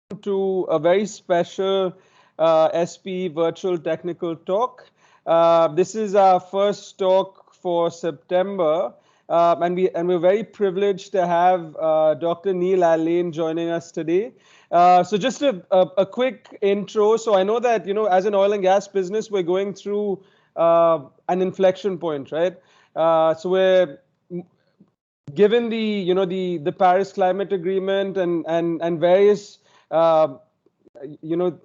to a very special SPE virtual technical talk. This is our first talk for September, and we're very privileged to have Dr. Neal Alleyne joining us today. So just a quick intro. So I know that as an oil and gas business, we're going through an inflection point, right? So we're given the Paris Climate Agreement and various you know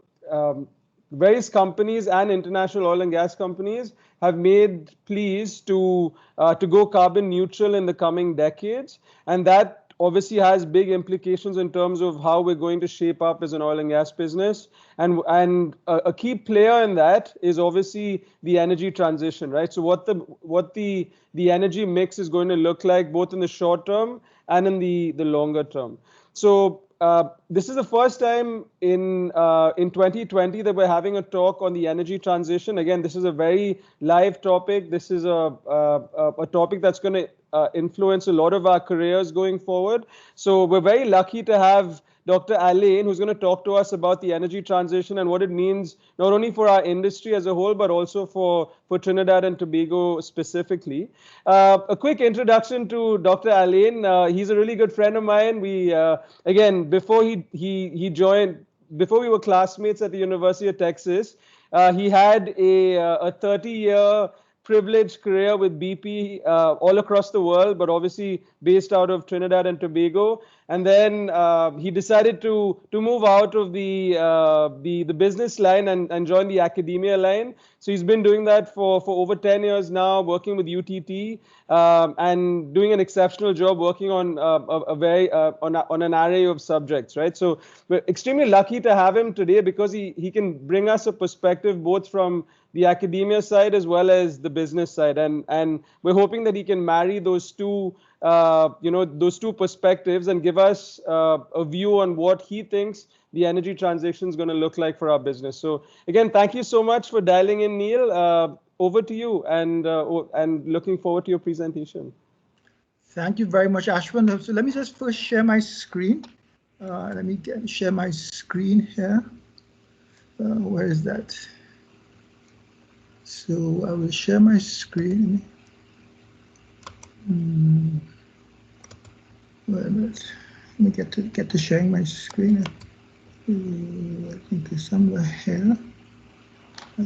various companies and international oil and gas companies have made pleas to go carbon neutral in the coming decades, and that obviously has big implications in terms of how we're going to shape up as an oil and gas business. And a key player in that is obviously the energy transition, right? So what the energy mix is going to look like both in the short term and in the longer term. So this is the first time in 2020 that we're having a talk on the energy transition. Again, this is a very live topic. This is a topic that's going to influence a lot of our careers going forward. So we're very lucky to have Dr. Alleyne, who's going to talk to us about the energy transition and what it means not only for our industry as a whole, but also for Trinidad and Tobago specifically. A quick introduction to Dr. Alleyne. He's a really good friend of mine. We again, before he joined, before we were classmates at the University of Texas, he had a 30-year privileged career with BP all across the world, but obviously based out of Trinidad and Tobago. And then he decided to move out of the business line and join the academia line. So he's been doing that for over 10 years now, working with UTT and doing an exceptional job working on on an array of subjects, right? So we're extremely lucky to have him today because he can bring us a perspective both from the academia side as well as the business side, and we're hoping that he can marry those two those two perspectives and give us a view on what he thinks the energy transition is going to look like for our business. So again, thank you so much for dialing in, Neal. Over to you, and looking forward to your presentation. Thank you very much, Ashwin. So let me just first share my screen. Let me share my screen here. Where is that? So I will share my screen. Let me get to sharing my screen. I think it's somewhere here.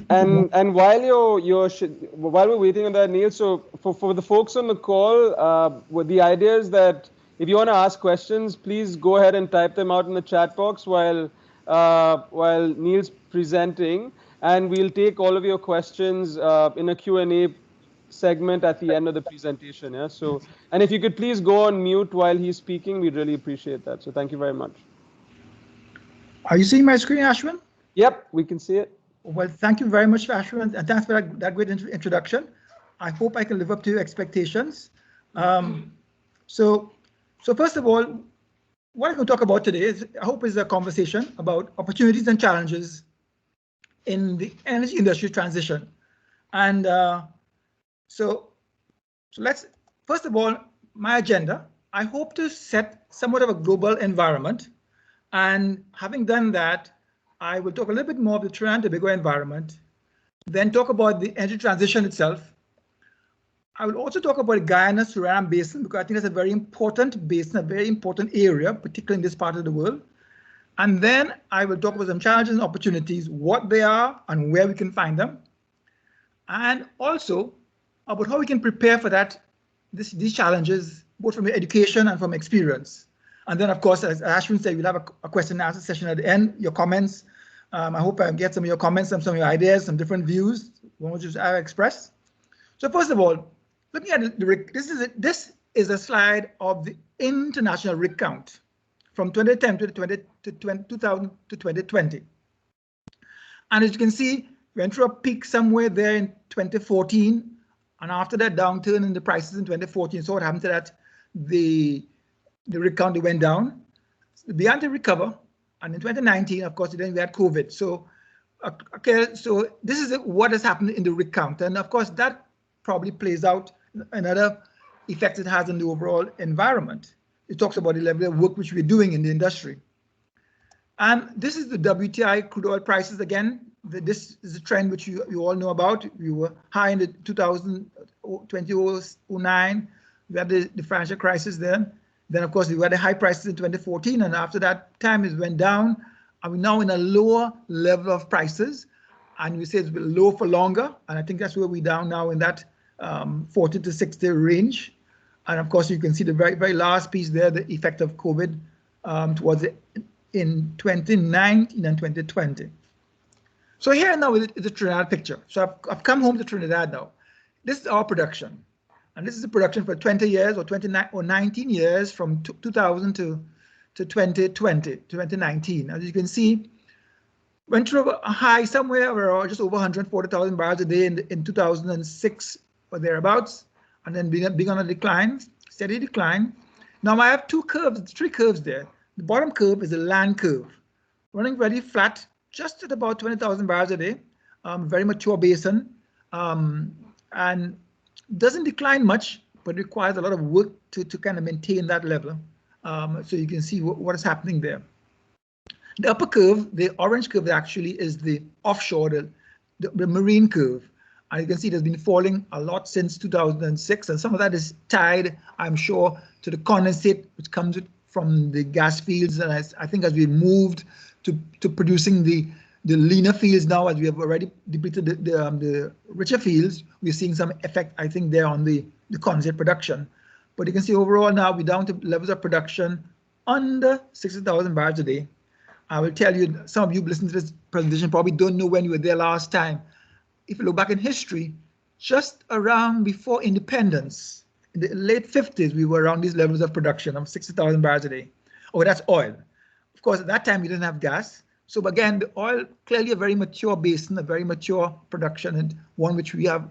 And while while we're waiting on that, Neal, so for the folks on the call, the idea is that if you want to ask questions, please go ahead and type them out in the chat box while Neal's presenting, and we'll take all of your questions in a Q&A segment at the end of the presentation. Yeah. So, and if you could please go on mute while he's speaking, we'd really appreciate that. So thank you very much. Are you seeing my screen, Ashwin? Yep, we can see it. Well, thank you very much, Ashwin, and thanks for that great introduction. I hope I can live up to your expectations. So first of all, what I'm going to talk about today is, I hope, is a conversation about opportunities and challenges in the energy industry transition. And so let's, first of all, my agenda, I hope to set somewhat of a global environment. And having done that, I will talk a little bit more of the Trinidad and Tobago environment, then talk about the energy transition itself. I will also talk about the Guyana-Suriname basin, because I think that's a very important basin, a very important area, particularly in this part of the world. And then I will talk about some challenges and opportunities, what they are and where we can find them. And also about how we can prepare for these challenges, both from education and from experience. And then, of course, as Ashwin said, we'll have a question and answer session at the end, your comments. I hope I get some of your comments, some of your ideas, some different views, which I expressed. So first of all, looking at the rig, this is a slide of the international rig count from 2010 to 2000 to 2020. And as you can see, we went through a peak somewhere there in 2014, and after that downturn in the prices in 2014, so what happened to that? The rig count went down. It began to recover, and in 2019, of course, then we had COVID. So, okay, so this is what has happened in the rig count, and of course, that probably plays out another effect it has on the overall environment. It talks about the level of work which we're doing in the industry. And this is the WTI crude oil prices again. This is a trend which you all know about. We were high in the 2009. We had the financial crisis then. Then, of course, we had the high prices in 2014. And after that time, it went down. And we're now in a lower level of prices. And we say it's been low for longer. And I think that's where we're down now in that 40 to 60 range. And of course, you can see the very, very last piece there, the effect of COVID towards the in 2019 and 2020. So here now is the Trinidad picture. So I've come home to Trinidad now. This is our production. And this is the production for 20 years or 29 or 19 years from 2000 to 2020, 2019. As you can see, went through a high somewhere around just over 140,000 barrels a day in 2006 or thereabouts, and then being on a decline, steady decline. Now I have three curves there. The bottom curve is a land curve, running very flat, just at about 20,000 barrels a day, very mature basin, and doesn't decline much, but requires a lot of work to kind of maintain that level. So you can see what is happening there. The upper curve, the orange curve actually is the offshore, the marine curve. And you can see it has been falling a lot since 2006. And some of that is tied, I'm sure, to the condensate which comes from the gas fields. And I think as we moved to producing the leaner fields now, as we have already depleted the richer fields, we're seeing some effect, I think, there on the condensate production. But you can see overall now we're down to levels of production under 60,000 barrels a day. I will tell you, some of you listening to this presentation probably don't know when you were there last time. If you look back in history, just around before independence, in the late 50s, we were around these levels of production of 60,000 barrels a day. Oh, that's oil. Of course, at that time, we didn't have gas. So again, the oil, clearly a very mature basin, a very mature production, and one which we have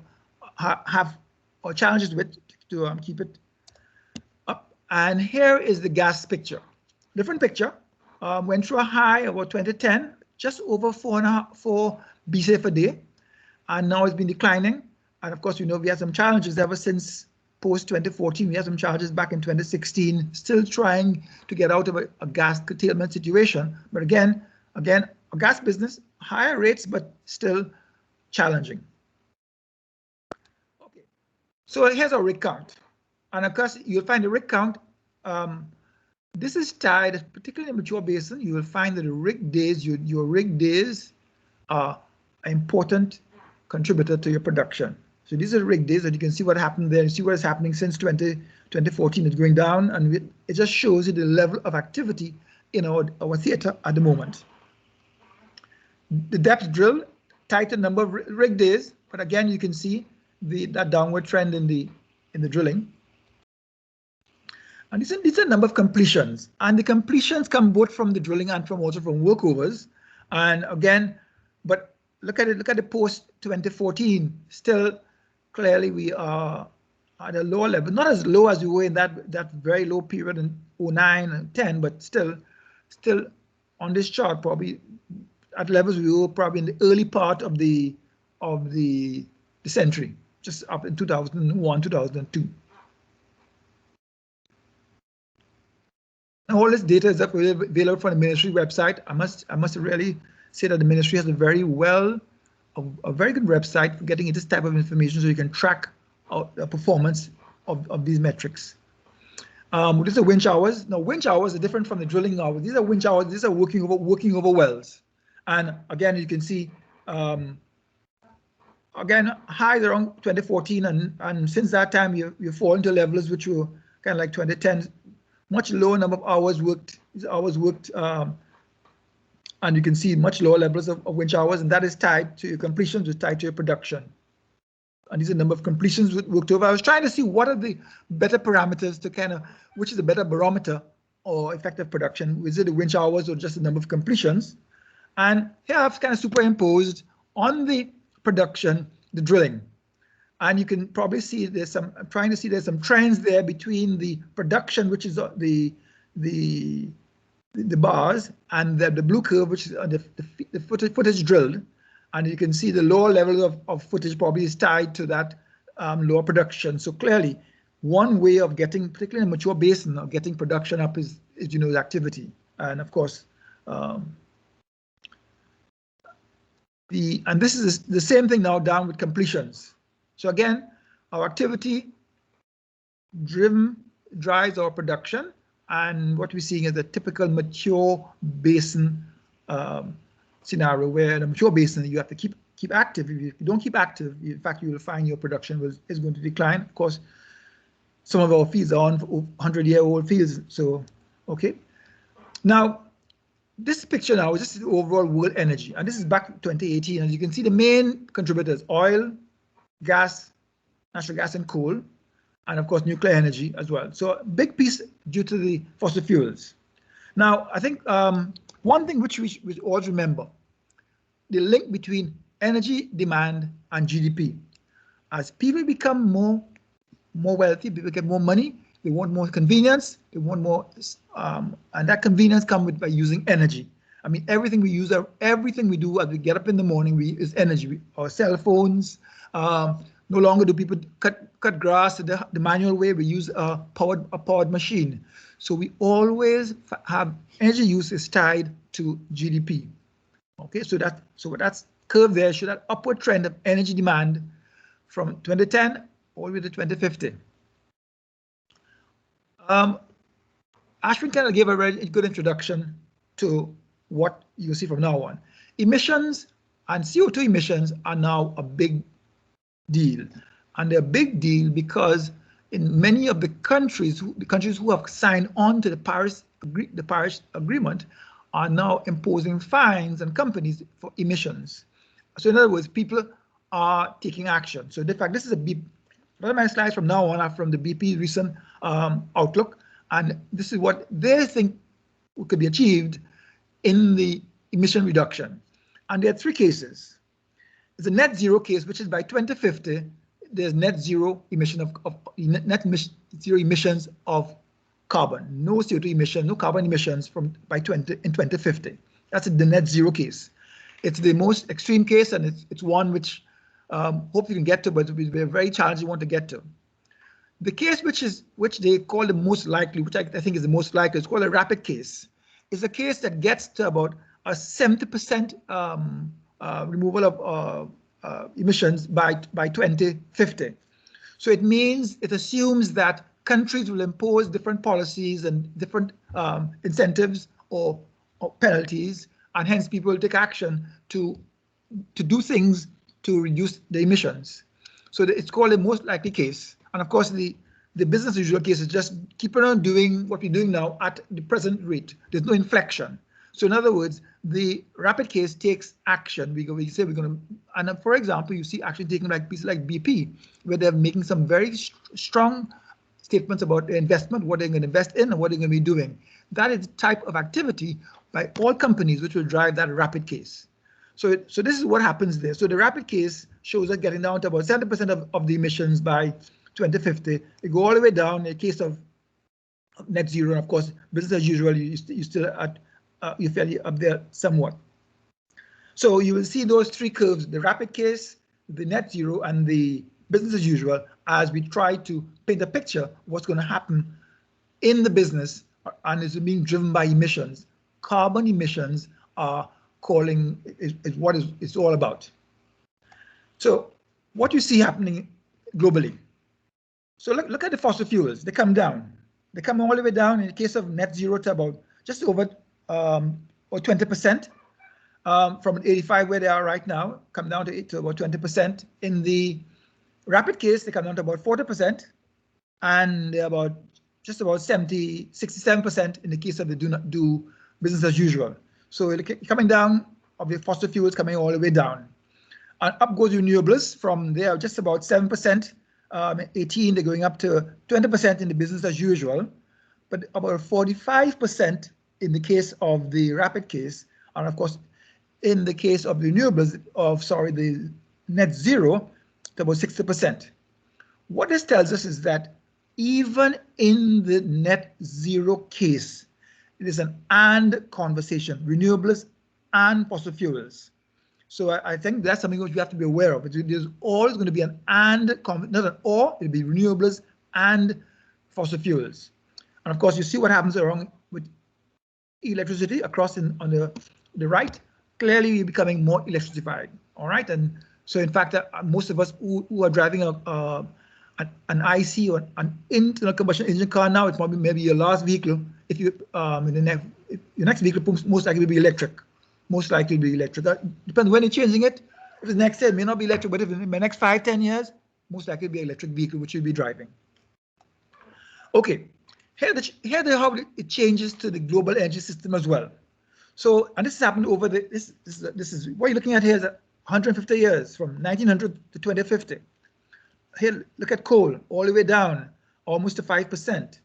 challenges with to keep it up. And here is the gas picture. Different picture. Went through a high about 2010, just over 4 BCF a day. And now it's been declining. And of course, we know we had some challenges ever since post 2014. We had some challenges back in 2016, still trying to get out of a gas curtailment situation. But again, a gas business, higher rates, but still challenging. Okay, so here's our rig count. And of course, you'll find the rig count. This is tied, particularly in mature basin. You will find that the rig days, your rig days are an important contributor to your production. So these are rig days, and you can see what happened there. You see what is happening since 2014. It's going down, and it just shows you the level of activity in our theater at the moment. The depth drill, tighter number of rig days, but again, you can see that downward trend in the drilling. And these are a number of completions, and the completions come both from the drilling and also from workovers. And again, but look at the post 2014. Still, clearly we are at a lower level, not as low as we were in that very low period in 09 and 10, but still on this chart, probably at levels we were probably in the early part of the century, just up in 2001, 2002. All this data is available from the ministry website. I must really say that the ministry has a very good website for getting this type of information, so you can track the performance of these metrics. These are winch hours. Now, winch hours are different from the drilling hours. These are winch hours. These are working over wells. And again, you can see again highs around 2014, and since that time you fall into levels which were kind of like 2010. Much lower number of hours worked, and you can see much lower levels of winch hours, and that is tied to your completions, is tied to your production. And these are the number of completions worked over. I was trying to see what are the better parameters to which is a better barometer or effective production. Is it the winch hours or just the number of completions? And here I've kind of superimposed on the production, the drilling. And you can probably see there's some trends there between the production, which is the bars, and the blue curve, which is the footage drilled. And you can see the lower level of footage probably is tied to that lower production. So clearly, one way of getting, particularly in a mature basin, of getting production up is activity. And of course, Um, and this is the same thing now down with completions. So again, our activity drives our production, and what we're seeing is a typical mature basin scenario, where in a mature basin you have to keep active. If you don't keep active, in fact, you will find your production is going to decline. Of course, some of our fields are on 100-year-old fields. So, okay. Now, this picture now is just the overall world energy, and this is back 2018. And you can see the main contributors: oil, gas, natural gas and coal, and of course nuclear energy as well. So a big piece due to the fossil fuels. Now, I think one thing which we always remember, the link between energy demand and GDP. As people become more wealthy, people get more money, they want more convenience, they want more, and that convenience comes by using energy. I mean, everything we use, everything we do as we get up in the morning, is energy. Our cell phones. No longer do people cut grass the manual way. We use a powered machine. So we always have energy use is tied to GDP. Okay, so that's curve there shows that upward trend of energy demand from 2010 all the way to 2050. Ashwin kind of gave a very good introduction to what you see from now on. Emissions and CO2 emissions are now a big deal, and they're a big deal because in many of the countries who have signed on to the Paris Agreement are now imposing fines on companies for emissions. So in other words, people are taking action. So in fact, this is one of my slides from now on are from the BP recent outlook, and this is what they think could be achieved in the emission reduction. And there are three cases. It's a net zero case, which is by 2050, there's net zero emissions of carbon, no CO2 emission, no carbon emissions in 2050. That's the net zero case. It's the most extreme case, and it's one which hopefully we can get to, but it will be a very challenging one to get to. The case which they call the most likely, which I think is the most likely, it's called a rapid case. It's a case that gets to about a 70% removal of emissions by 2050. So it means, it assumes that countries will impose different policies and different incentives or penalties, and hence people will take action to do things to reduce the emissions. So it's called the most likely case. And of course, the business as usual case is just keeping on doing what we're doing now at the present rate. There's no inflection. So in other words, the rapid case takes action. We say we're going to, and for example, you see action taken like pieces like BP, where they're making some very strong statements about their investment, what they're going to invest in, and what they're going to be doing. That is the type of activity by all companies which will drive that rapid case. So this is what happens there. So the rapid case shows us getting down to about 70% of the emissions by 2050. It go all the way down in the case of net zero, and of course, business as usual, you still at you're fairly up there somewhat. So you will see those three curves: the rapid case, the net zero, and the business as usual, as we try to paint a picture of what's going to happen in the business, and it's being driven by emissions. Carbon emissions are is what it's all about. So what you see happening globally. So look at the fossil fuels. They come down. They come all the way down in the case of net zero to about just over or 20%, from 85 where they are right now, come down to about 20%. In the rapid case, they come down to about 40%, and they're about just about 67% in the case of the do business as usual. So coming down of the fossil fuels coming all the way down. And up goes renewables from there, just about 7%, 18, they're going up to 20% in the business as usual, but about 45% in the case of the rapid case, and of course, in the case of the renewables, the net zero, to about 60%. What this tells us is that even in the net zero case, it is an and conversation, renewables and fossil fuels. So I think that's something which we have to be aware of. There's always going to be an and, not an or, it'll be renewables and fossil fuels. And of course, you see what happens along with electricity across on the right, clearly we're becoming more electrified. All right, and so in fact, most of us who are driving an IC or an internal combustion engine car now, it's probably maybe your last vehicle. If you your next vehicle most likely will be electric. Most likely will be electric. That depends when you're changing it. If it's next year, it may not be electric, but if in the next 5-10 years, most likely will be an electric vehicle which you'll be driving. Okay, here how it changes to the global energy system as well. So, and this has happened over this is what you're looking at here is 150 years from 1900 to 2050. Here, look at coal all the way down, almost to 5%.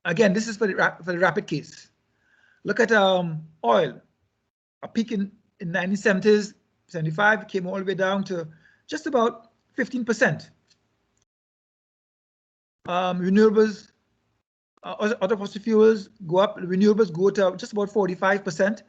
Again, this is for the rapid case. Look at oil, a peak in 1970s, 75, came all the way down to just about 15%. Renewables, other fossil fuels go up, renewables go to just about 45%.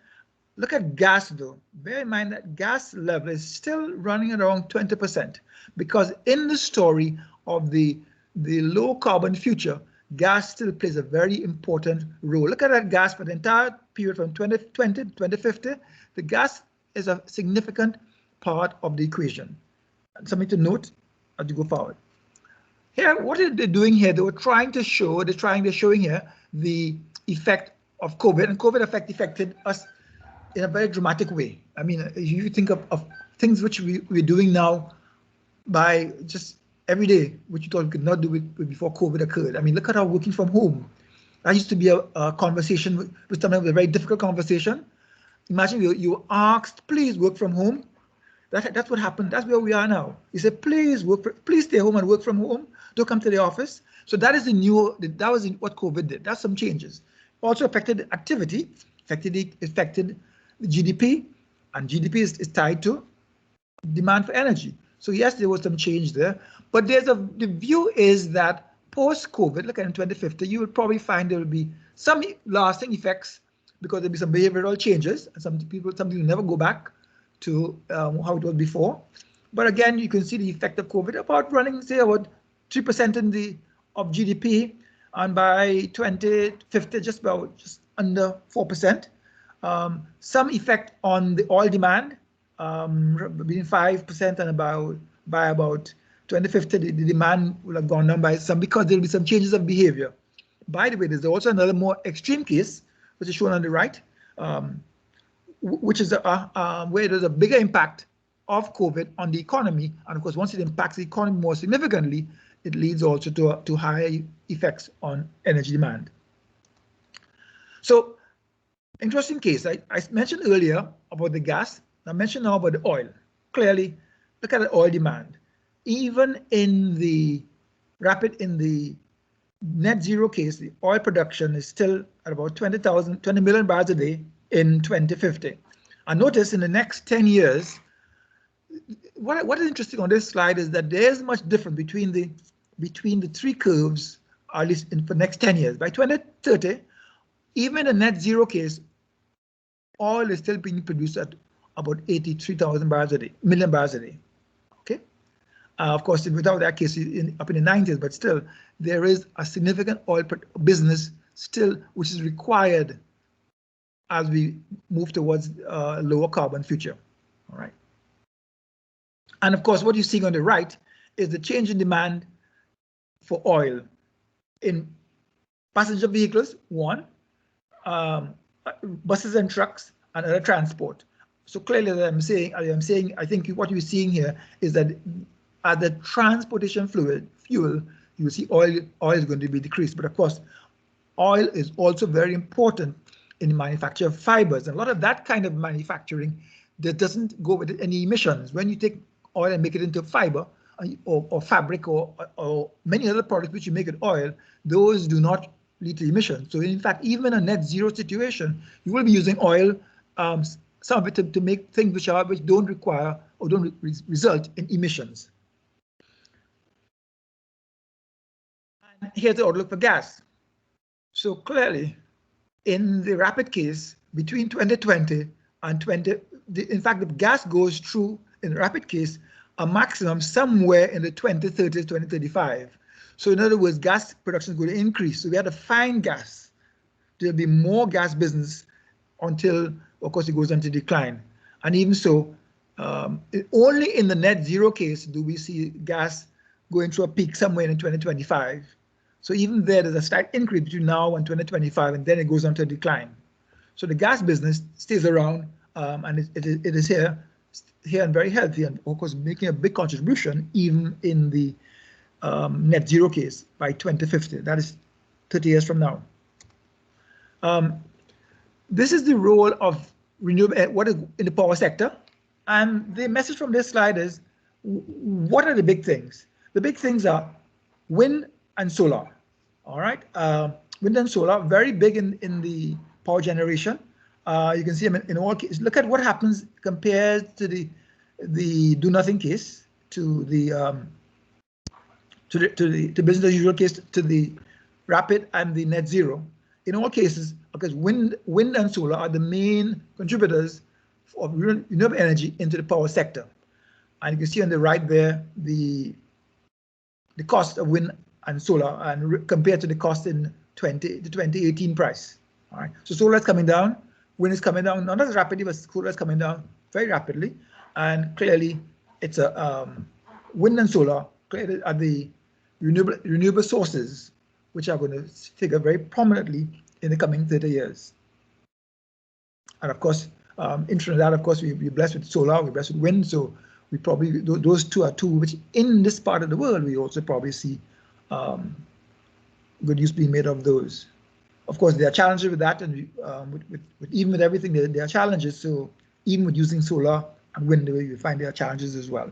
Look at gas though. Bear in mind that gas level is still running around 20%, because in the story of the low carbon future, gas still plays a very important role. Look at that gas for the entire period from 2020 to 2050. The gas is a significant part of the equation. Something to note as you go forward. Here, what are they doing here? They're showing here the effect of COVID, and COVID affected us in a very dramatic way. I mean, you think of things which we're doing now by just every day, which you thought we could not do before COVID occurred. I mean, look at our working from home. That used to be a conversation, which sometimes was a very difficult conversation. Imagine you asked, please work from home. That's what happened. That's where we are now. You said, please stay home and work from home. Don't come to the office. So that is that was what COVID did. That's some changes. Also affected activity, affected the GDP, and GDP is tied to demand for energy. So yes, there was some change there, but the view is that post-COVID, look at in 2050, you will probably find there will be some lasting effects because there'll be some behavioral changes, and some people will never go back to how it was before. But again, you can see the effect of COVID about running, say, about 3% of GDP, and by 2050, just under 4%. Some effect on the oil demand, between 5% and by about 2050, the demand will have gone down by some, because there will be some changes of behavior. By the way, there's also another more extreme case, which is shown on the right, which is where there's a bigger impact of COVID on the economy. And of course, once it impacts the economy more significantly, it leads also to higher effects on energy demand. So, interesting case. I mentioned earlier about the gas. I mentioned now about the oil. Clearly, look at the oil demand. Even in the net zero case, the oil production is still at about 20 million barrels a day in 2050. And notice in the next 10 years, what is interesting on this slide is that there's much difference between the three curves, at least for the next 10 years. By 2030, even in a net zero case, oil is still being produced at about 83,000 million barrels a day. Okay, of course, without that case, up in the 90s, but still, there is a significant oil business still, which is required as we move towards a lower carbon future. All right. And of course, what you're seeing on the right is the change in demand for oil in passenger vehicles, one, buses and trucks, and other transport. So clearly, as I'm saying, I think what you're seeing here is that at the transportation fuel, you will see oil is going to be decreased. But of course, oil is also very important in the manufacture of fibers. And a lot of that kind of manufacturing that doesn't go with any emissions. When you take oil and make it into fiber or fabric or many other products which you make with oil, those do not lead to emissions. So in fact, even in a net zero situation, you will be using oil, some of it to make things which don't require or don't result in emissions. And here's the outlook for gas. So clearly, in the rapid case, between 2020 and in fact, the gas goes through, in the rapid case, a maximum somewhere in the 2030s, 2035. So in other words, gas production is going to increase. So we have to find gas. There'll be more gas business until, of course, it goes into decline. And even so, only in the net zero case do we see gas going through a peak somewhere in 2025. So even there, there's a slight increase between now and 2025, and then it goes on to decline. So the gas business stays around, and it is here and very healthy, and of course making a big contribution even in the net zero case by 2050. That is 30 years from now. This is the role of renewable, what is in the power sector. And the message from this slide is, what are the big things? The big things are wind and solar. All right, wind and solar, very big in the power generation. You can see them in all cases. Look at what happens compared to the do nothing case, to the business as usual case, to the rapid and the net zero. In all cases, because wind and solar are the main contributors of renewable energy into the power sector. And you can see on the right there the cost of wind and solar, and compared to the cost in the 2018 price. All right, so solar is coming down, wind is coming down, not as rapidly, but solar is coming down very rapidly. And clearly, it's a wind and solar clearly are the renewable sources which are going to figure very prominently in the coming 30 years. And of course, in Trinidad, of course, we're blessed with solar, we're blessed with wind, so we probably, those two are two which in this part of the world, we also probably see good use being made of those. Of course, there are challenges with that, and even with everything, there are challenges. So even with using solar and wind, we find there are challenges as well.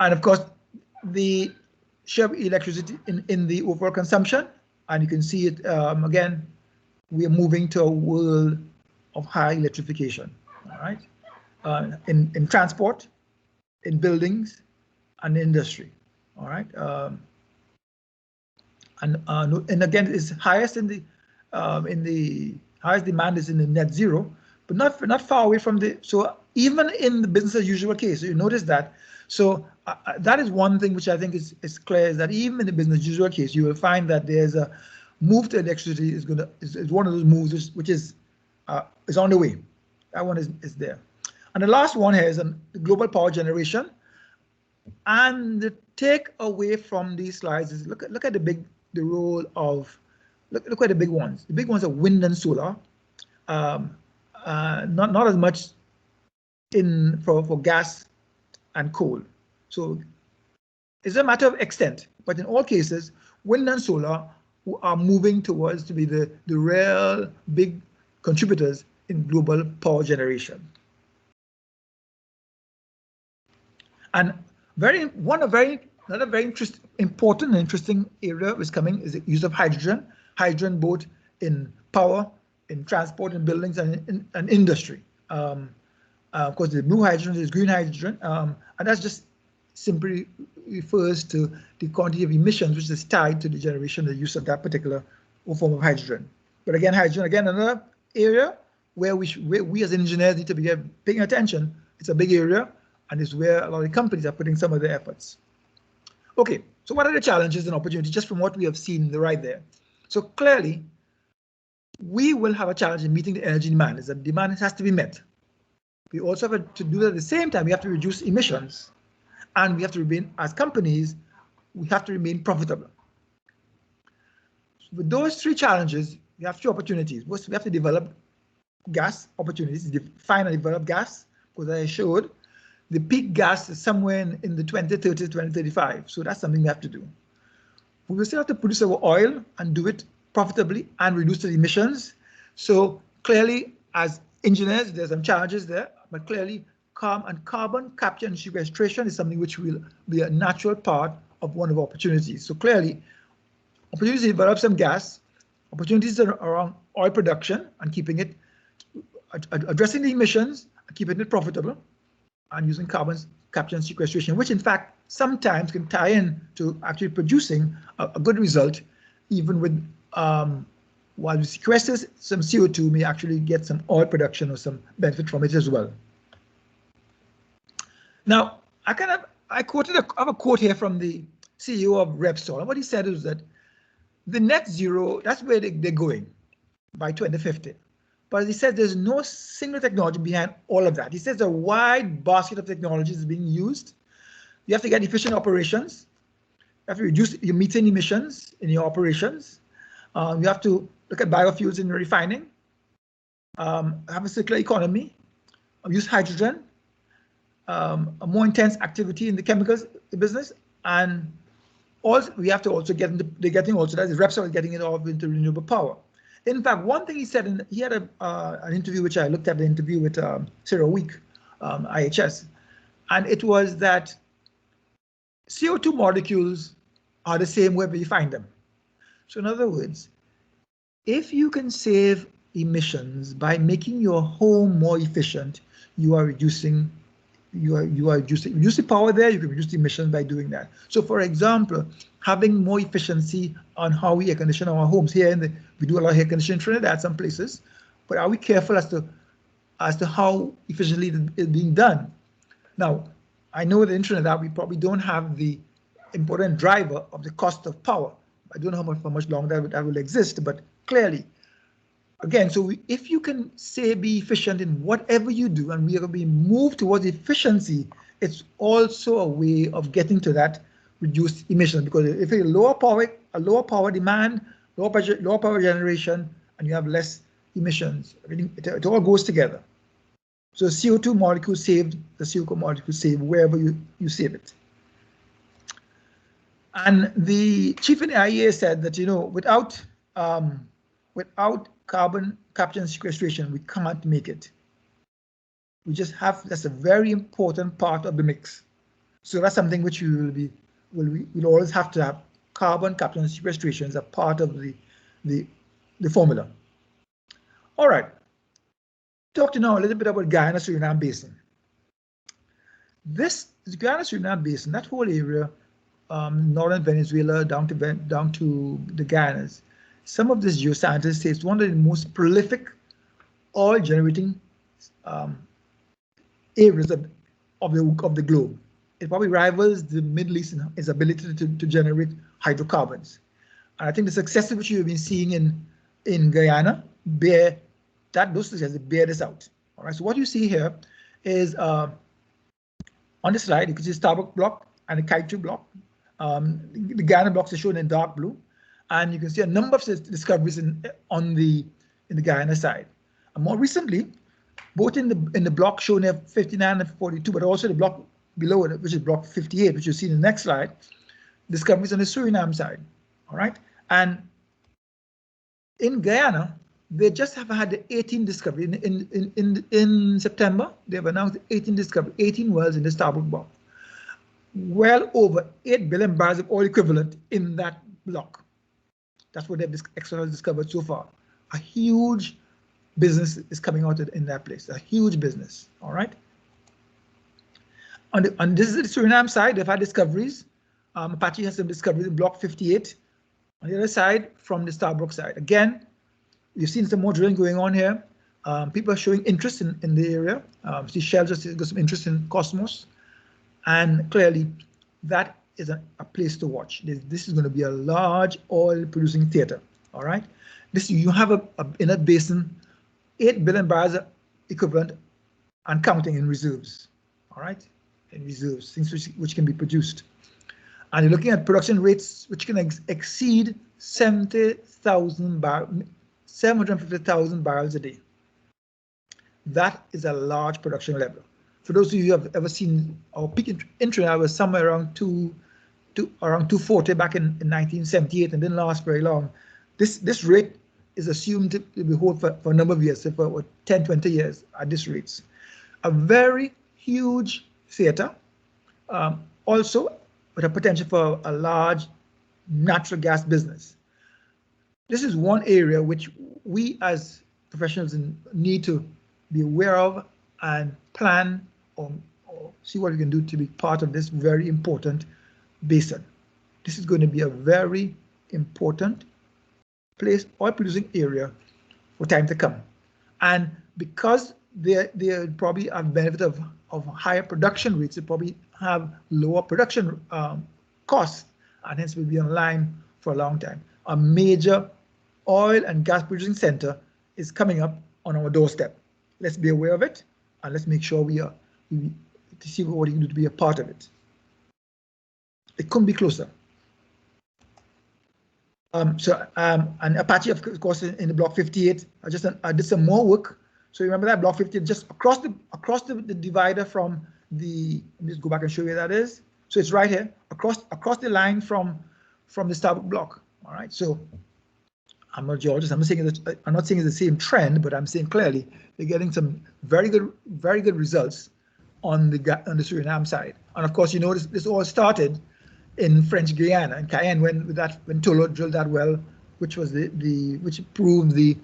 And of course, the share of electricity in the overall consumption, and you can see it again, we are moving to a world of high electrification. All right, in transport, in buildings, and industry. All right, and again, it's highest in the highest demand is in the net zero, but not far away from the. So even in the business as usual case, you notice that. So that is one thing which I think is clear, is that even in the business as usual case, you will find that there's a move to electricity is one of those moves which is on the way. That one is there. And the last one here is the global power generation. And the take away from these slides is look at the role of look at the big ones. The big ones are wind and solar. Not as much for gas and coal. So it's a matter of extent, but in all cases, wind and solar are moving towards to be the real big contributors in global power generation. And another very important and interesting area is coming is the use of hydrogen. Hydrogen both in power, in transport, in buildings, and in industry. Of course, the blue hydrogen is green hydrogen, and that's just simply refers to the quantity of emissions which is tied to the generation, the use of that particular form of hydrogen. But again, hydrogen, again, another area where we as engineers need to be paying attention. It's a big area, and it's where a lot of companies are putting some of their efforts. Okay, so what are the challenges and opportunities just from what we have seen right there? So clearly, we will have a challenge in meeting the energy demand. Is that demand has to be met. We also have to do that at the same time. We have to reduce emissions, and we have to remain, as companies, we have to remain profitable. With those three challenges, we have two opportunities. First, we have to develop gas opportunities, define and develop gas, because I showed the peak gas is somewhere in the 2030s, 2035. So that's something we have to do. We will still have to produce our oil and do it profitably and reduce the emissions. So clearly, as engineers, there's some challenges there, but clearly carbon capture and sequestration is something which will be a natural part of one of our opportunities. So clearly, opportunities to develop some gas, opportunities around oil production and keeping it, addressing the emissions, keeping it profitable, and using carbon capture and sequestration, which in fact sometimes can tie in to actually producing a good result, even with while we sequester some CO2, may actually get some oil production or some benefit from it as well. Now, I have a quote here from the CEO of Repsol, and what he said is that the net zero, that's where they're going by 2050. But he says there's no single technology behind all of that. He says a wide basket of technologies is being used. You have to get efficient operations. You have to reduce your methane emissions in your operations. You have to look at biofuels in refining, have a circular economy, use hydrogen, a more intense activity in the chemicals business, and also we have to also get into they're getting also that the reps are getting it all into renewable power. In fact, one thing he said, and he had an interview which I looked at, the interview with Sarah Week, IHS, and it was that CO2 molecules are the same wherever you find them. So in other words, if you can save emissions by making your home more efficient, you are reducing reducing power there, you can reduce the emissions by doing that. So for example, having more efficiency on how we air condition our homes here we do a lot of air conditioning in Trinidad, some places, but are we careful as to how efficiently it's being done? Now, I know that in Trinidad we probably don't have the important driver of the cost of power. I don't know how much longer that will exist, but clearly, again, so if you can say be efficient in whatever you do, and we are going to be moved towards efficiency, it's also a way of getting to that reduced emissions. Because if you lower power demand, lower power generation, and you have less emissions, it all goes together. So CO2 molecule saved, the CO2 molecule saved wherever you save it. And the chief in the IEA said that, you know, without carbon capture and sequestration, we can't make it. We just have, that's a very important part of the mix. So that's something which we'll always have to have. Carbon capture and sequestration as a part of the formula. All right. Talk to now a little bit about Guyana-Suriname Basin. This Guyana-Suriname Basin, that whole area, northern Venezuela down to the Guyanas, some of this geoscientists say it's one of the most prolific oil generating areas of the globe. It probably rivals the Middle East in its ability to generate hydrocarbons. And I think the successes which you've been seeing in Guyana those successes bear this out. All right. So what you see here is on the slide, you can see Starbuck block and the Kaitu block. The Guyana blocks are shown in dark blue, and you can see a number of discoveries in the Guyana side. And more recently, both in the block shown here 59 and 42, but also the block below it, which is block 58, which you see in the next slide, discoveries on the Suriname side. All right, and in Guyana, they just have had the 18 discovery in September. They have announced 18 discovery, 18 wells in the Starbuck block. Well over 8 billion barrels of oil equivalent in that block. That's what they've discovered so far. A huge business is coming out in that place. A huge business. All right. On this is the Suriname side. They've had discoveries. Apache has some discoveries in block 58. On the other side, from the Starbuck side, again, you've seen some more drilling going on here. People are showing interest in the area. See, Shell just got some interest in Cosmos. And clearly, that is a place to watch. This is going to be a large oil-producing theater. All right. You have in that basin 8 billion barrels equivalent and counting in reserves. All right, in reserves, things which can be produced. And you're looking at production rates which can exceed 750,000 barrels a day. That is a large production level. For those of you who have ever seen our peak in Trinidad was somewhere around 240 back in 1978 and didn't last very long. This rate is assumed to be hold for a number of years, so for 10, 20 years at this rates. A very huge theater, also with a potential for a large natural gas business. This is one area which we as professionals need to be aware of and plan or see what we can do to be part of this very important basin. This is going to be a very important place, oil producing area for time to come. And because they probably have benefit of higher production rates, they probably have lower production costs, and hence will be online for a long time. A major oil and gas producing center is coming up on our doorstep. Let's be aware of it, and let's make sure we to see what we can do to be a part of it. It couldn't be closer. And Apache, of course, in the block 58, I did some more work. So remember that block 58, just across the divider from the. Let me just go back and show you where that is. So it's right here, across the line from the Starbucks block. All right. So I'm not geologist. I'm not saying it's the same trend, but I'm saying clearly they're getting some very good results on the Suriname side. And of course, you know this all started in French Guiana and Cayenne when Tolo drilled that well, which was which proved the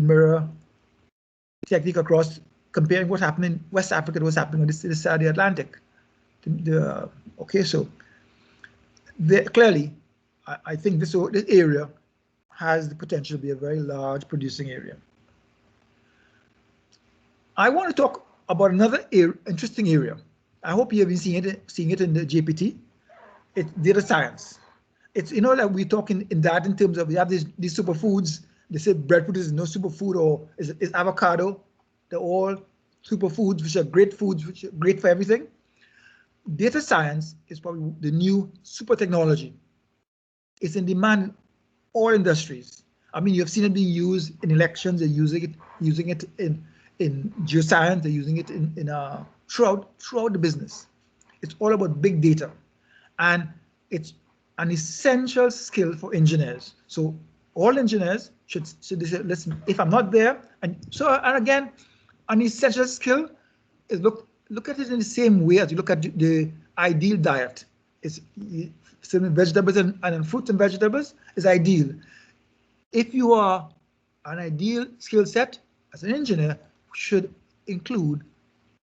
mirror technique across, comparing what happened in West Africa to what's happening on this side of the Atlantic. Okay, so clearly, I think this area has the potential to be a very large producing area. I want to talk about another interesting area. I hope you have been seeing it in the JPT. It's data science. It's, you know, like we talk in terms of, we have these superfoods. They say breadfruit is no superfood, or is avocado. They're all superfoods, which are great foods, which are great for everything. Data science is probably the new super technology. It's in demand in all industries. I mean, you've seen it being used in elections. They're using it in geoscience. They're using it throughout the business. It's all about big data, and it's an essential skill for engineers. So all engineers should say, listen, if I'm not there, and again, an essential skill is look at it in the same way as you look at the ideal diet. It's certain vegetables and fruits and vegetables is ideal. If you are an ideal skill set as an engineer, should include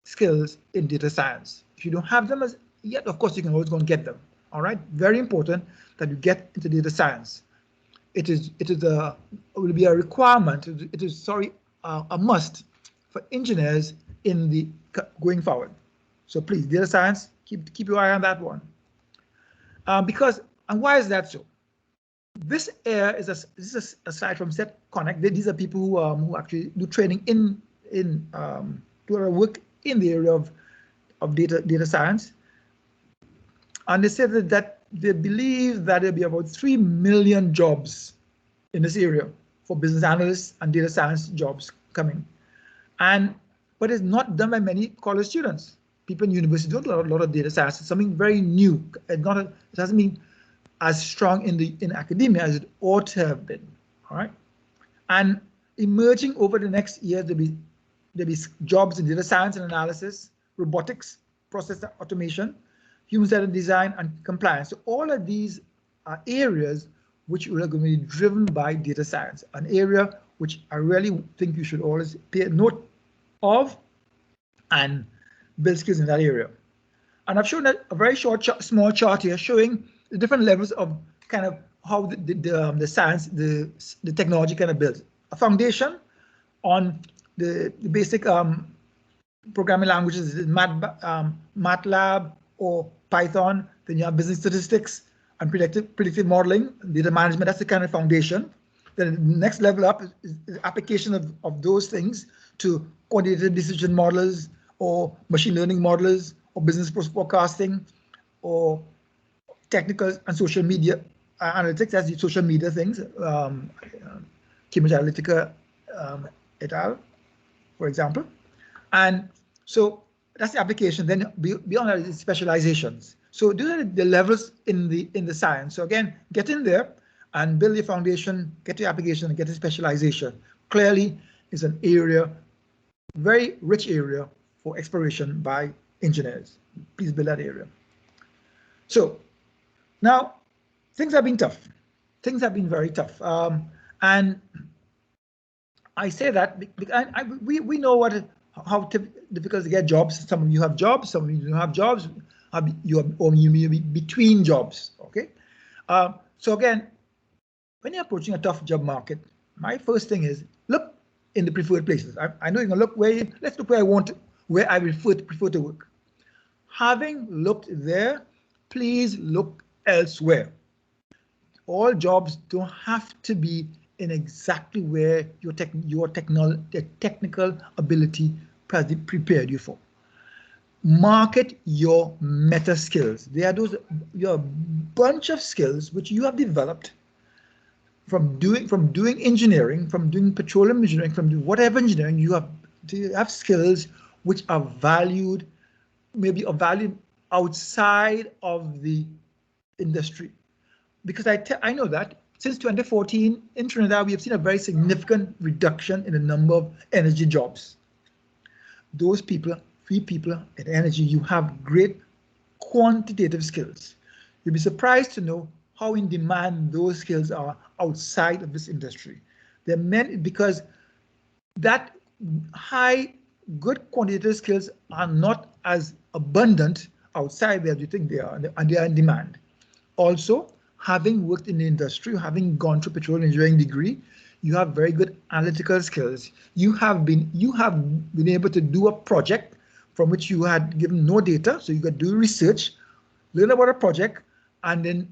skills in data science. If you don't have them as yet, of course, you can always go and get them. All right, very important that you get into data science. It will be a requirement. It is a must for engineers going forward. So please, data science, keep your eye on that one. And why is that so? This is a slide from Set Connect. These are people who actually do training do work in the area of data science, and they said that they believe that there'll be about 3 million jobs in this area for business analysts and data science jobs coming, but it's not done by many college students. People in university don't do a lot of data science. It's something very new. It hasn't been as strong in academia as it ought to have been. All right, and emerging over the next year, there'll be jobs in data science and analysis, robotics, process automation, human-centered design, and compliance. So all of these are areas which are going to be driven by data science, an area which I really think you should always pay note of and build skills in that area. And I've shown a very small chart here showing the different levels of kind of how the science, the technology kind of builds. A foundation on the basic programming languages, MATLAB or Python. Then you have business statistics and predictive modeling, data management. That's the kind of foundation. Then the next level up is application of those things to quantitative decision models or machine learning models or business forecasting or technical and social media analytics. That's the social media things, Cambridge Analytica et al., for example. And so that's the application. Then beyond that is specializations. So these are the levels in the science. So again, get in there and build your foundation, get your application, and get your specialization. Clearly, is an area, very rich area for exploration by engineers. Please build that area. So now things have been tough. Things have been very tough. And I say that because we know how difficult to get jobs. Some of you have jobs, some of you don't have jobs. You may be between jobs. Okay. So again, when you're approaching a tough job market, my first thing is look in the preferred places. I know you're gonna look let's look where I prefer to work. Having looked there, please look elsewhere. All jobs don't have to be in exactly where your technical ability prepared you for. Market your meta skills. They are those your bunch of skills which you have developed from doing engineering, from doing petroleum engineering, from doing whatever engineering. You have skills which are valued, maybe are valued outside of the industry. Because I know that since 2014 in Trinidad, we have seen a very significant reduction in the number of energy jobs. Those people, few people in energy, you have great quantitative skills. You'll be surprised to know how in demand those skills are outside of this industry. They're meant because that high, good quantitative skills are not as abundant outside there as you think they are, and they are in demand. Also, having worked in the industry, having gone through petroleum engineering degree, you have very good analytical skills. You have been able to do a project from which you had given no data, so you could do research, learn about a project, and then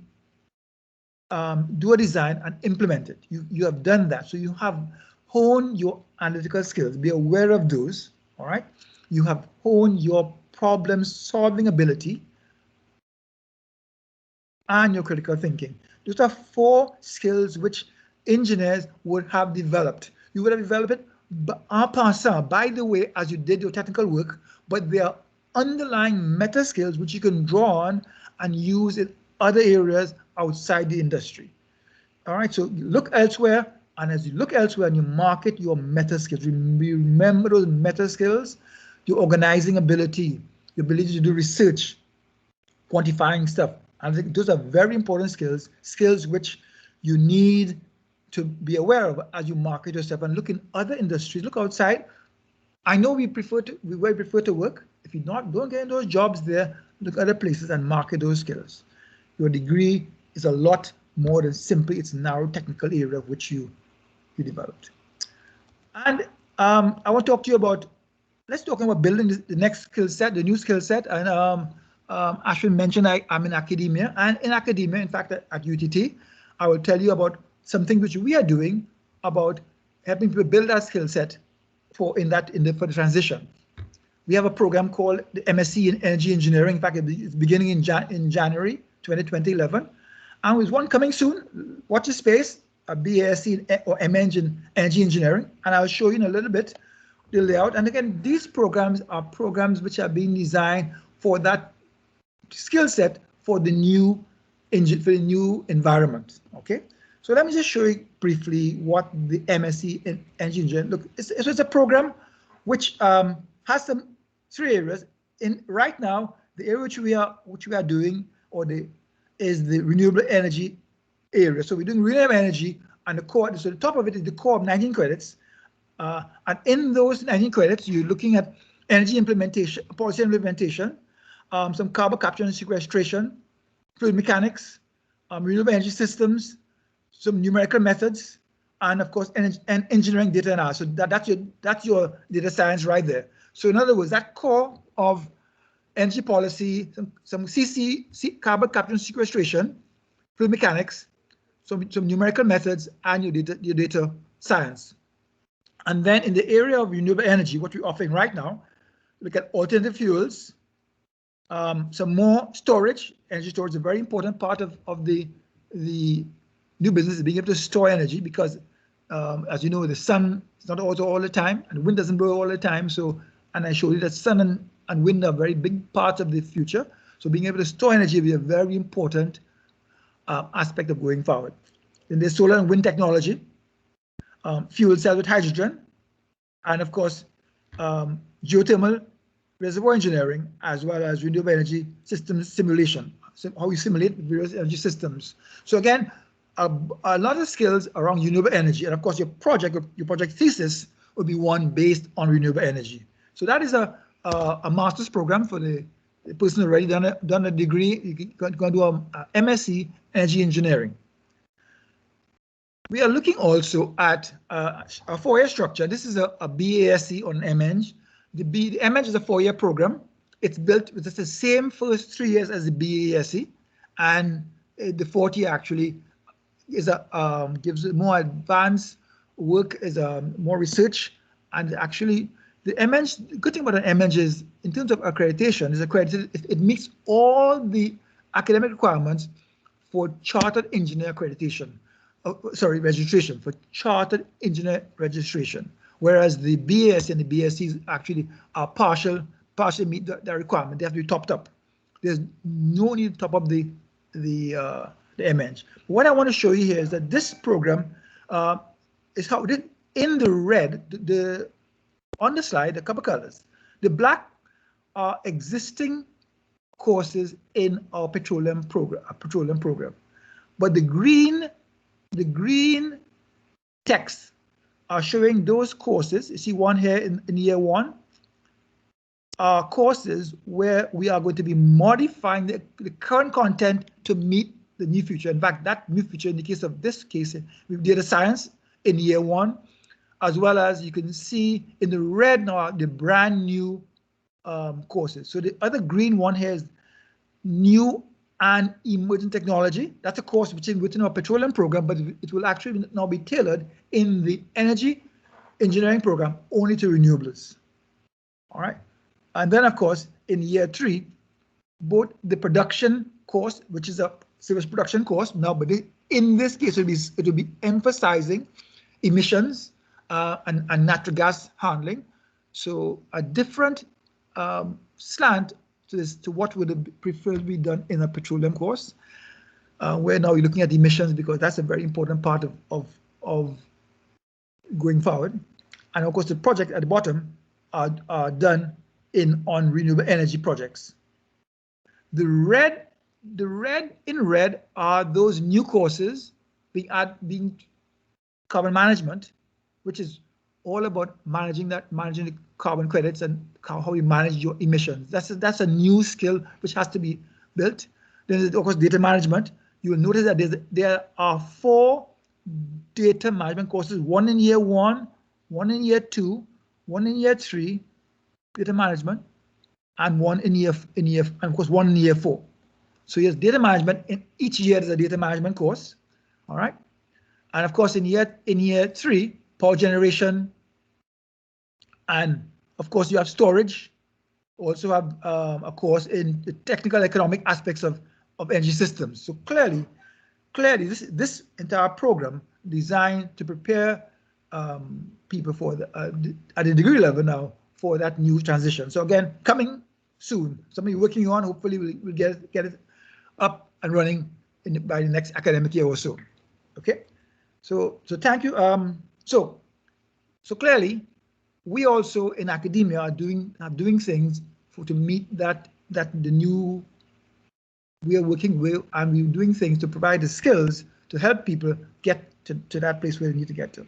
do a design and implement it. You have done that, so you have honed your analytical skills. Be aware of those. All right, you have honed your problem-solving ability and your critical thinking. Those are 4 skills which engineers would have developed. You would have developed it en passant, by the way, as you did your technical work, but they are underlying meta skills which you can draw on and use in other areas outside the industry. All right, so you look elsewhere, and as you look elsewhere and you market your meta skills, remember those meta skills, your organizing ability, your ability to do research, quantifying stuff. And I think those are very important skills which you need to be aware of as you market yourself and look in other industries, look outside. I know we prefer to work. If you don't get in those jobs there, look other places and market those skills. Your degree is a lot more than simply its narrow technical area of which you developed. And I want to talk to you about, let's talk about building the next skill set, the new skill set. And Ashwin mentioned I'm in academia, and in academia, in fact, at UTT, I will tell you about something which we are doing about helping people build that skill set for the transition. We have a program called the MSc in Energy Engineering. In fact, it's beginning in January 2011, and with one coming soon. Watch the space, a BASc or MEng in Energy Engineering, and I'll show you in a little bit the layout. And again, these programs are programs which are being designed for that skill set for the new environment. Okay, so let me just show you briefly what the MSc in Energy Engineering. Look, it's a program which has some 3 areas. Right now, the area which we are doing is the renewable energy area. So we're doing renewable energy, and so the top of it is the core of 19 credits. And in those 19 credits, you're looking at energy implementation, policy implementation, some carbon capture and sequestration, fluid mechanics, renewable energy systems, some numerical methods, and of course, engineering data analysis. So that's your data science right there. So in other words, that core of energy policy, some carbon capture and sequestration, fluid mechanics, some numerical methods, and your data science. And then in the area of renewable energy, what we're offering right now, look at alternative fuels, some more storage. Energy storage is a very important part of the new business, is being able to store energy, because as you know, the sun is not also all the time, and the wind doesn't blow all the time. So, and I showed you that sun and wind are very big parts of the future. So being able to store energy will be a very important aspect of going forward. Then there's solar and wind technology, fuel cells with hydrogen, and of course, geothermal reservoir engineering, as well as renewable energy systems simulation, so how you simulate various energy systems. So again, a lot of skills around renewable energy, and of course, your project thesis will be one based on renewable energy. So that is a master's program for the person who already done a degree. You can do a MSc Energy Engineering. We are looking also at a 4-year structure. This is a BASc on MEng. The MEng is a 4-year program. It's built with the same first 3 years as the BASc, and the 4th year actually gives more advanced work, is more research, and actually the MNG. The good thing about an MNG is, in terms of accreditation, is accredited. It meets all the academic requirements for chartered engineer accreditation. Registration for chartered engineer registration. Whereas the BAS and the BSCs actually are partially meet the requirement. They have to be topped up. There's no need to top up the MNG. What I want to show you here is that this program is how in the red, on the slide, the couple colors. The black are existing courses in our petroleum program, but the green text are showing those courses. You see one here in year one, are courses where we are going to be modifying the current content to meet the new future. In fact, that new future, in the case of this case, we did data science in year one, as well as you can see in the red now, the brand new courses. So the other green one here is new and emerging technology. That's a course which is within our petroleum program, but it will actually now be tailored in the energy engineering program only to renewables. All right. And then, of course, in year three, both the production course, which is a service production course now, but in this case, it will be emphasizing emissions and natural gas handling. So a different slant to what would have preferred be done in a petroleum course, where now you're looking at emissions, because that's a very important part of going forward. And of course, the project at the bottom are done on renewable energy projects. The red are those new courses being carbon management, which is all about managing the carbon credits and how you manage your emissions. That's a new skill which has to be built. Then there's, of course, data management. You will notice that there are 4 data management courses: one in year 1, one in year 2, one in year 3, data management, and one in year, and of course one in year 4. So yes, data management in each year is a data management course. All right, and of course in year 3, power generation, and of course you have storage. Also have a course in the technical economic aspects of energy systems. So clearly this entire program designed to prepare people for at the degree level now for that new transition. So again, coming soon, something we're working on. Hopefully we'll get it up and running by the next academic year or so. Okay, so thank you. So clearly, we also in academia are doing things to meet that the new we are working with, and we're doing things to provide the skills to help people get to that place where they need to get to.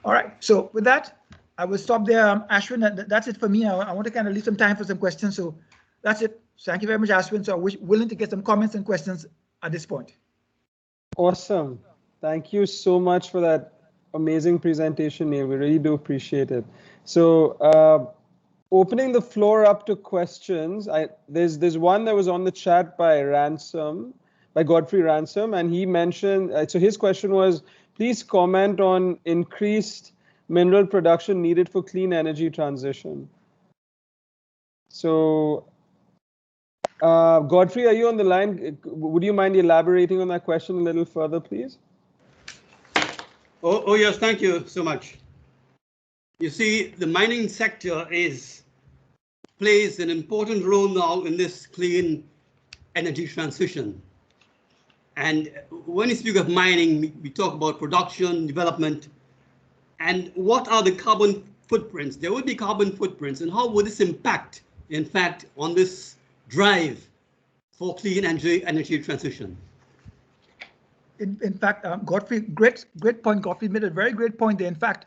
All right, so with that, I will stop there. Ashwin, that's it for me. I want to kind of leave some time for some questions. So that's it. Thank you very much, Ashwin. So I'm willing to get some comments and questions at this point. Awesome. Thank you so much for that amazing presentation, Neal. We really do appreciate it. So opening the floor up to questions, there's one that was on the chat by Godfrey Ransom, and he mentioned, so his question was, please comment on increased mineral production needed for clean energy transition. So Godfrey, are you on the line? Would you mind elaborating on that question a little further, please? Oh yes, thank you so much. You see, the mining sector plays an important role now in this clean energy transition. And when you speak of mining, we talk about production, development, and what are the carbon footprints? There would be carbon footprints, and how would this impact, in fact, on this drive for clean energy transition? In fact, Godfrey, great point. Godfrey made a very great point there. In fact,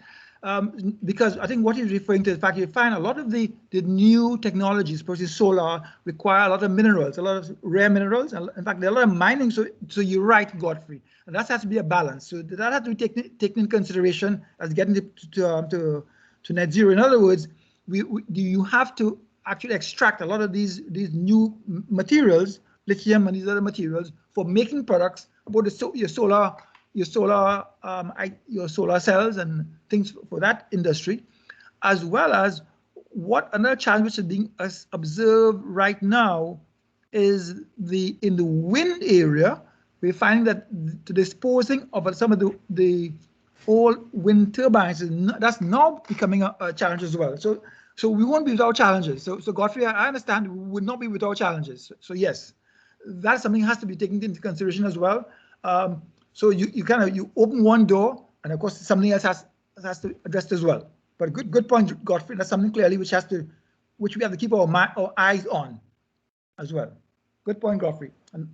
because I think what he's referring to is, in fact, you find a lot of the new technologies, especially solar, require a lot of minerals, a lot of rare minerals. And in fact, there are a lot of mining. So you're right, Godfrey. And that has to be a balance. So that has to be taken into consideration as getting to net zero. In other words, you have to actually extract a lot of these new materials lithium and these other materials for making products about your solar cells and things for that industry, as well as what another challenge which is being observed right now is in the wind area. We're finding that the disposing of some of the old wind turbines that's now becoming a challenge as well. So we won't be without challenges. So Godfrey, I understand we would not be without challenges. So yes, that's something that has to be taken into consideration as well. So you open one door, and of course something else has to address as well. But good point, Godfrey. That's something clearly which we have to keep our eyes on as well. Good point, Godfrey. And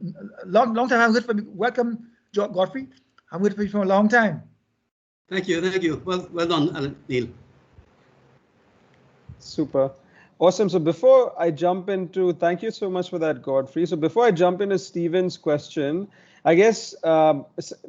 long time I'm good for me. Welcome, Godfrey. I'm good for you for a long time. Thank you. Well done, Neal. Super. Awesome. So before I jump into, thank you so much for that, Godfrey. So before I jump into Stephen's question, I guess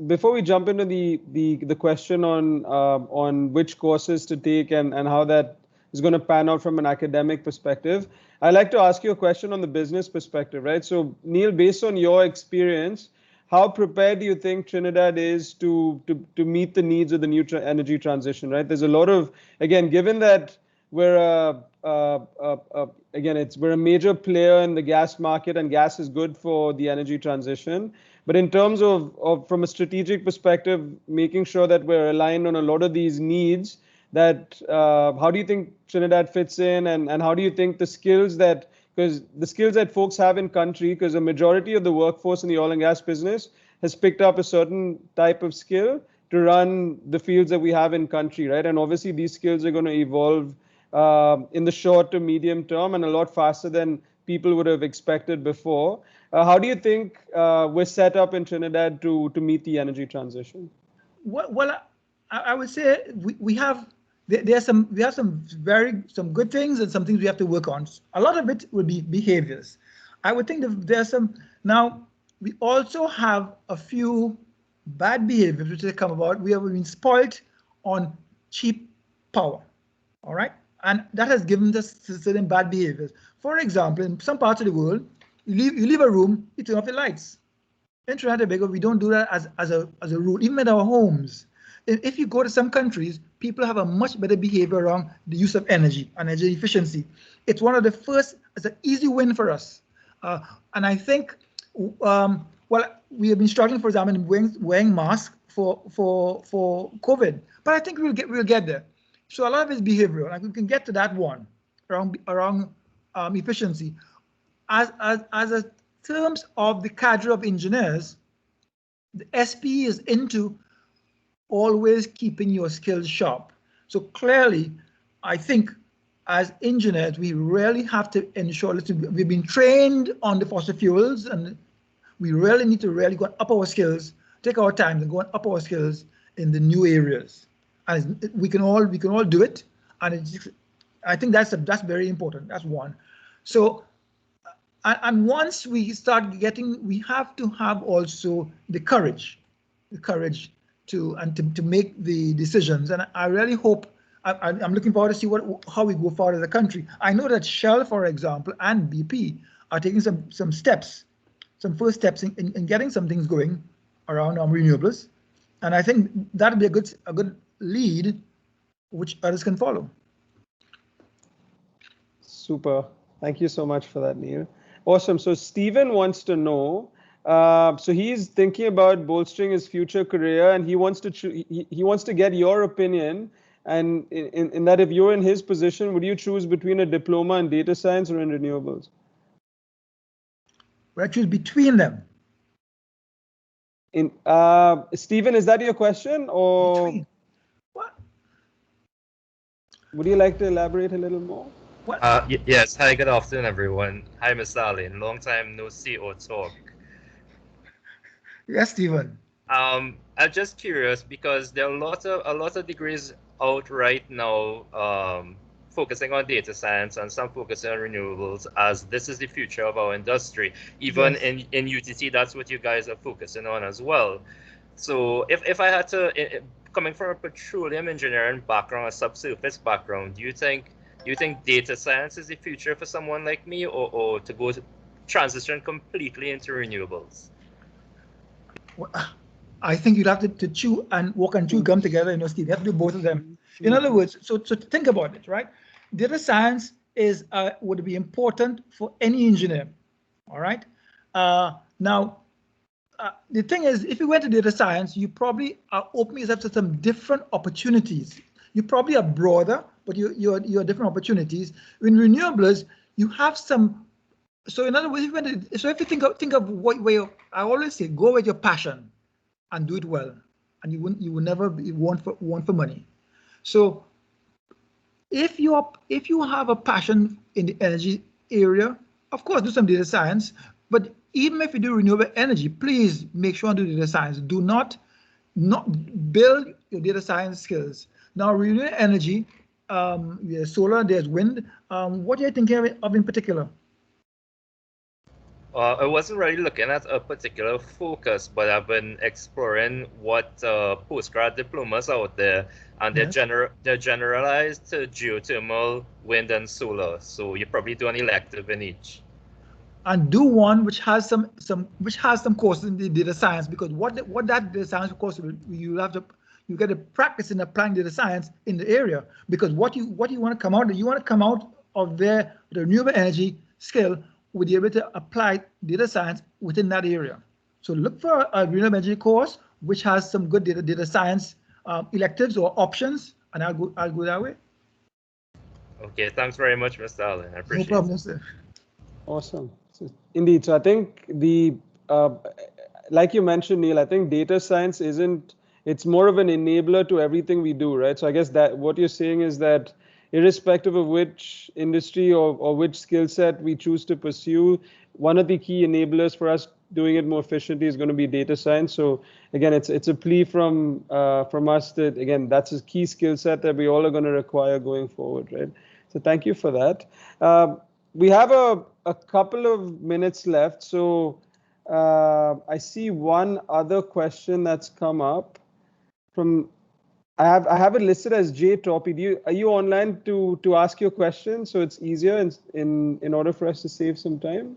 before we jump into the question on which courses to take and how that is going to pan out from an academic perspective, I'd like to ask you a question on the business perspective, right? So Neal, based on your experience, how prepared do you think Trinidad is to meet the needs of the new energy transition, right? There's a lot of, again, given that we're we're a major player in the gas market, and gas is good for the energy transition. But in terms of from a strategic perspective, making sure that we're aligned on a lot of these needs, that how do you think Trinidad fits in, and how do you think the skills that folks have in country, because a majority of the workforce in the oil and gas business has picked up a certain type of skill to run the fields that we have in country, right? And obviously these skills are going to evolve in the short to medium term and a lot faster than people would have expected before. How do you think we're set up in Trinidad to meet the energy transition? Well, I would say we have some good things and some things we have to work on. A lot of it will be behaviors. I would think that there's some. Now we also have a few bad behaviors which have come about. We have been spoiled on cheap power. All right. And that has given us certain bad behaviors. For example, in some parts of the world, you leave a room, you turn off the lights. In Trinidad and Tobago, we don't do that as a rule, even in our homes. If you go to some countries, people have a much better behavior around the use of energy and energy efficiency. It's one of the first, it's an easy win for us. And I think, we have been struggling, for example, in wearing masks for COVID, but I think we'll get there. So a lot of it is behavioral, and we can get to that one around efficiency. As a terms of the cadre of engineers, the SPE is into always keeping your skills sharp. So clearly, I think as engineers, we really have to ensure that we've been trained on the fossil fuels, and we really need to really go up our skills, take our time and go and up our skills in the new areas. And we can all do it, and I think that's very important. That's one. So, and once we start we have to have also the courage to make the decisions. And I really hope, I'm looking forward to see how we go forward as a country. I know that Shell, for example, and BP are taking some first steps in getting some things going around renewables, and I think that'll be a good lead which others can follow. Super. Thank you so much for that, Neal. Awesome. So Stephen wants to know, so he's thinking about bolstering his future career, and he wants to get your opinion. And in that, if you're in his position, would you choose between a diploma in data science or in renewables? Would I choose between them? Stephen, is that your question, or between. What? Would you like to elaborate a little more? Yes. Hi, good afternoon, everyone. Hi, Ms. Alleyne. Long time no see or talk. Yes, Stephen. I'm just curious because there are a lot of degrees out right now, focusing on data science and some focusing on renewables, as this is the future of our industry. Even yes. in UTC, that's what you guys are focusing on as well. So if I had to, coming from a petroleum engineering background, a subsurface background, do you think data science is the future for someone like me, or to go transition completely into renewables? Well, I think you'd have to chew and walk and chew gum together, Steve. You have to do both of them. In other words, so think about it, right? Data science is would be important for any engineer, all right? Now, the thing is, if you went to data science, you probably are opening yourself to some different opportunities. You probably are broader, but you're different opportunities. In renewables, you have some. So in other words, if you think of where I always say, go with your passion and do it well, and you will never want for money. So if you have a passion in the energy area, of course do some data science. But even if you do renewable energy, please make sure to do data science. Do not build your data science skills. Now renewable energy, there's solar, there's wind. What are you thinking of in particular? I wasn't really looking at a particular focus, but I've been exploring what postgrad diplomas out there, and Yes. they're generalized to geothermal, wind, and solar. So you probably do an elective in each. And do one which has some courses in the data science, because what that data science course you get to practice in applying data science in the area, because what you want to come out of the renewable energy skill with the ability to apply data science within that area. So look for a renewable energy course which has some good data science electives or options, and I'll go that way. Okay, thanks very much, Mr. Alleyne. I appreciate No problem, it. sir. Awesome. Indeed. So I think like you mentioned, Neal, I think data science it's more of an enabler to everything we do, right? So I guess that what you're saying is that irrespective of which industry or which skill set we choose to pursue, one of the key enablers for us doing it more efficiently is going to be data science. So again, it's a plea from us that, again, that's a key skill set that we all are going to require going forward, right? So thank you for that. We have a couple of minutes left. So I see one other question that's come up from, I have it listed as J Toppy. Are you online to ask your question so it's easier in order for us to save some time?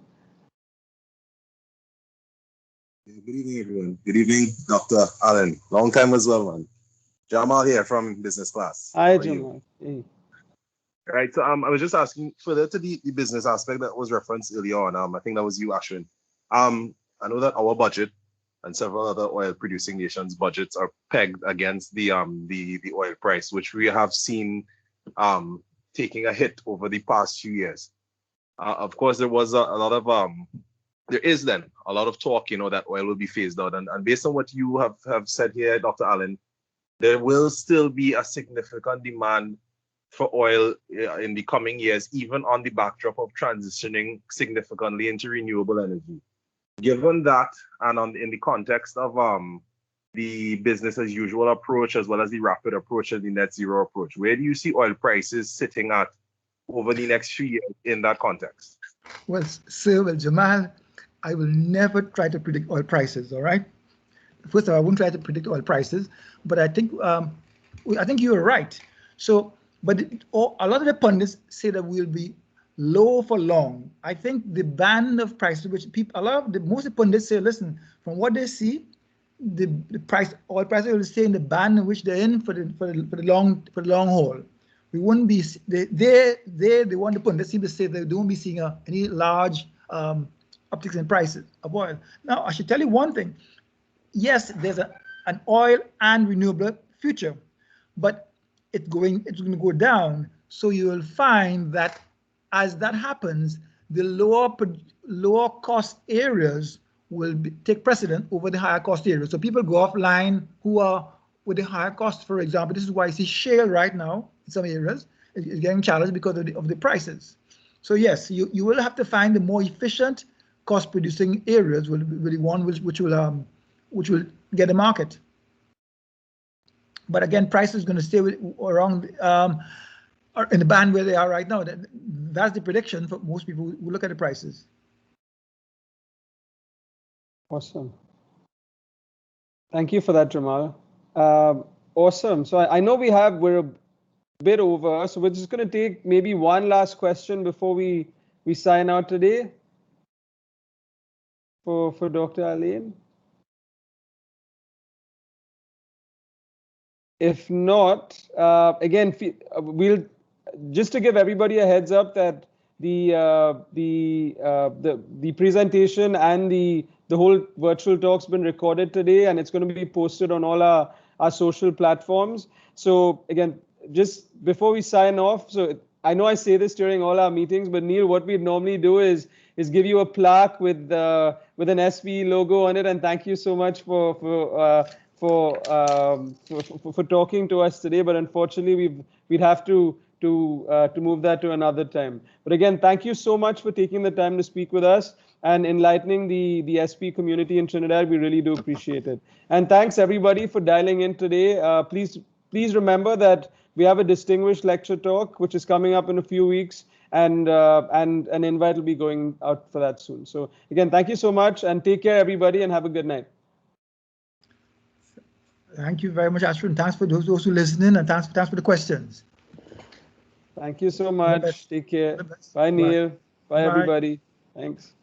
Good evening, everyone. Good evening, Dr. Alleyne. Long time as well, man. Jamal here from business class. Hi, Jamal. Hey. Right. So I was just asking further to the business aspect that was referenced earlier on. I think that was you, Ashwin. I know that our budget and several other oil producing nations' budgets are pegged against the oil price, which we have seen taking a hit over the past few years. Of course, there was a lot of there is then a lot of talk, that oil will be phased out. And based on what you have said here, Dr. Alleyne, there will still be a significant demand for oil in the coming years, even on the backdrop of transitioning significantly into renewable energy. Given that, and in the context of the business as usual approach, as well as the rapid approach and the net zero approach, where do you see oil prices sitting at over the next few years in that context? Well, sir, Jamal, I will never try to predict oil prices, all right? First of all, I won't try to predict oil prices, but I think you are right. So, but a lot of the pundits say that we'll be low for long. I think the band of prices, which most of the pundits say, listen, from what they see, the oil prices will stay in the band in which they're in for the long haul. We wouldn't be the one the pundits seem to say they don't be seeing any large upticks in prices of oil. Now, I should tell you one thing. Yes, there's an oil and renewable future, but it's going to go down. So you will find that as that happens, the lower cost areas will take precedent over the higher cost areas. So people go offline who are with the higher cost. For example, this is why I see shale right now in some areas is getting challenged because of the prices. So yes, you will have to find the more efficient cost producing areas will be the one which will get the market. But again, prices is going to stay around in the band where they are right now. That's the prediction for most people who look at the prices. Awesome. Thank you for that, Jamal. Awesome. So I know we're a bit over, so we're just going to take maybe one last question before we sign out today. for Dr. Alleyne? If not, again, we'll just to give everybody a heads up that the presentation and the whole virtual talk's been recorded today, and it's going to be posted on all our social platforms. So again, just before we sign off, so I know I say this during all our meetings, but Neal, what we normally do is give you a plaque with an SPE logo on it, and thank you so much for talking to us today. But unfortunately, we'd have to move that to another time. But again, thank you so much for taking the time to speak with us and enlightening the SP community in Trinidad. We really do appreciate it. And thanks everybody for dialing in today. Please remember that we have a distinguished lecture talk which is coming up in a few weeks, and an invite will be going out for that soon. So again, thank you so much, and take care everybody, and have a good night. Thank you very much, Ashwin. Thanks for those who listening, and thanks for the questions. Thank you so much. Take care. Bye, Neal. Bye, everybody. Thanks.